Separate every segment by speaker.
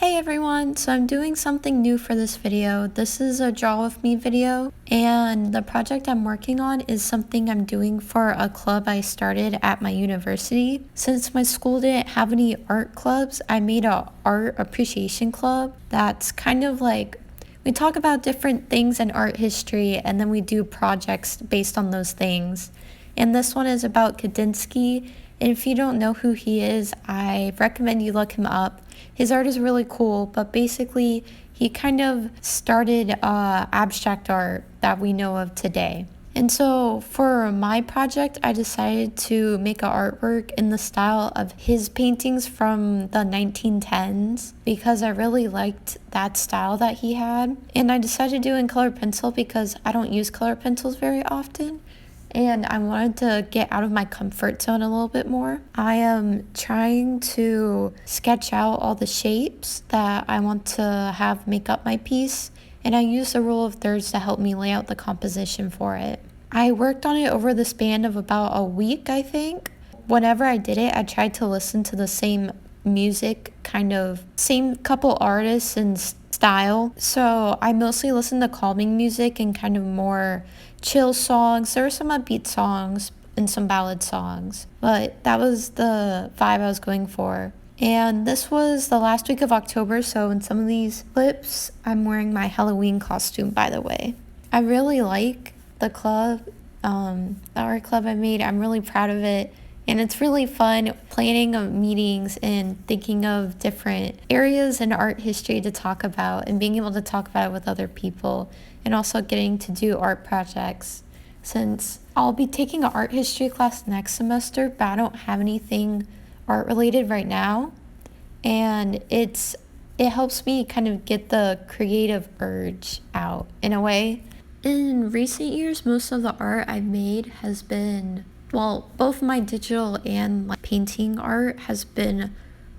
Speaker 1: Hey everyone, so I'm doing something new for this video. This is a draw with me video, and the project I'm working on is something I'm doing for a club I started at my university. Since my school didn't have any art clubs, I made a art appreciation club that's kind of like we talk about different things in art history and then we do projects based on those things. And this one is about Kandinsky. And if you don't know who he is, I recommend you look him up. His art is really cool, but basically he kind of started abstract art that we know of today. And so for my project, I decided to make an artwork in the style of his paintings from the 1910s because I really liked that style that he had. And I decided to do it in color pencil because I don't use color pencils very often. And I wanted to get out of my comfort zone a little bit more. I am trying to sketch out all the shapes that I want to have make up my piece, and I use the rule of thirds to help me lay out the composition for it. I worked on it over the span of about a week, I think. Whenever I did it, I tried to listen to the same music, same couple artists and style. So I mostly listened to calming music and kind of more chill songs. There were some upbeat songs and some ballad songs, but that was the vibe I was going for. And this was the last week of October, so in some of these clips, I'm wearing my Halloween costume, by the way. I really like the club, the art club I made. I'm really proud of it. And it's really fun planning of meetings and thinking of different areas in art history to talk about and being able to talk about it with other people, and also getting to do art projects. Since I'll be taking an art history class next semester, but I don't have anything art related right now. And it helps me kind of get the creative urge out in a way. In recent years, most of the art I've made has been, well, both my digital and painting art has been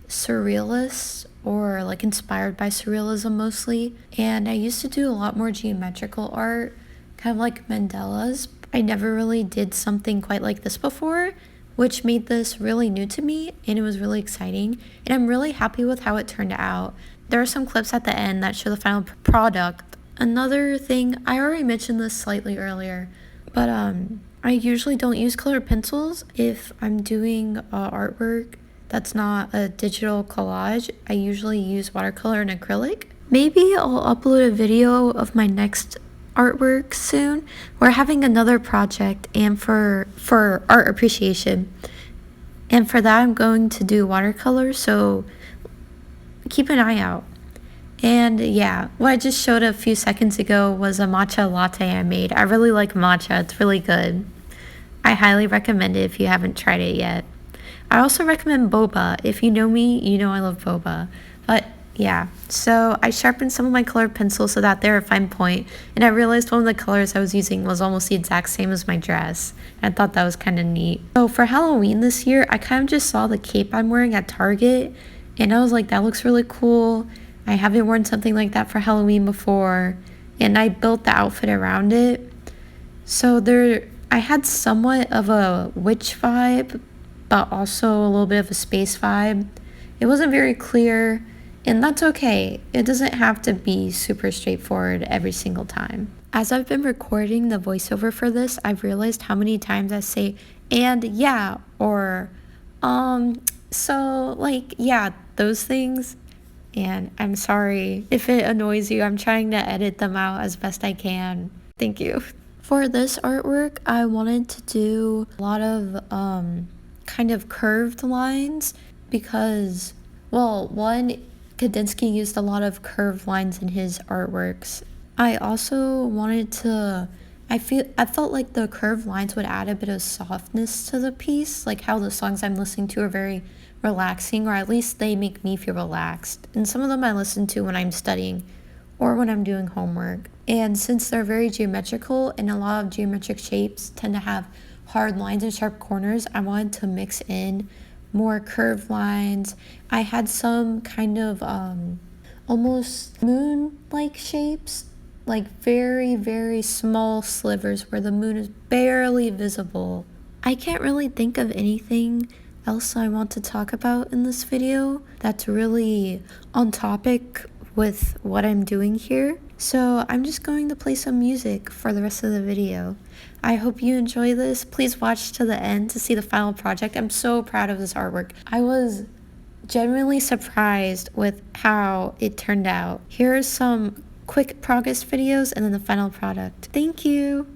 Speaker 1: surrealist or inspired by surrealism mostly. And I used to do a lot more geometrical art, kind of like mandalas. I never really did something quite like this before, which made this really new to me, and it was really exciting. And I'm really happy with how it turned out. There are some clips at the end that show the final product. Another thing, I already mentioned this slightly earlier, but I usually don't use colored pencils if I'm doing artwork that's not a digital collage. I usually use watercolor and acrylic. Maybe I'll upload a video of my next artwork soon. We're having another project and for art appreciation. And for that I'm going to do watercolor, so keep an eye out. And yeah, what I just showed a few seconds ago was a matcha latte I made. I really like matcha, it's really good. I highly recommend it if you haven't tried it yet. I also recommend boba. If you know me, you know I love boba. But yeah, so I sharpened some of my colored pencils so that they're a fine point, and I realized one of the colors I was using was almost the exact same as my dress. And I thought that was kind of neat. So for Halloween this year, I kind of just saw the cape I'm wearing at Target, and I was like, that looks really cool. I haven't worn something like that for Halloween before, and I built the outfit around it. So I had somewhat of a witch vibe, but also a little bit of a space vibe. It wasn't very clear, and that's okay. It doesn't have to be super straightforward every single time. As I've been recording the voiceover for this, I've realized how many times I say, and yeah, or, so, yeah, those things. And I'm sorry if it annoys you. I'm trying to edit them out as best I can. Thank you. For this artwork, I wanted to do a lot of kind of curved lines because, well, one, Kandinsky used a lot of curved lines in his artworks. I also wanted to, I felt like the curved lines would add a bit of softness to the piece, like how the songs I'm listening to are very relaxing, or at least they make me feel relaxed. And some of them I listen to when I'm studying or when I'm doing homework. And since they're very geometrical and a lot of geometric shapes tend to have hard lines and sharp corners, I wanted to mix in more curved lines. I had some kind of almost moon-like shapes, like very, very small slivers where the moon is barely visible. I can't really think of anything else I want to talk about in this video that's really on topic with what I'm doing here. So I'm just going to play some music for the rest of the video. I hope you enjoy this. Please watch to the end to see the final project. I'm so proud of this artwork. I was genuinely surprised with how it turned out. Here are some quick progress videos and then the final product. Thank you.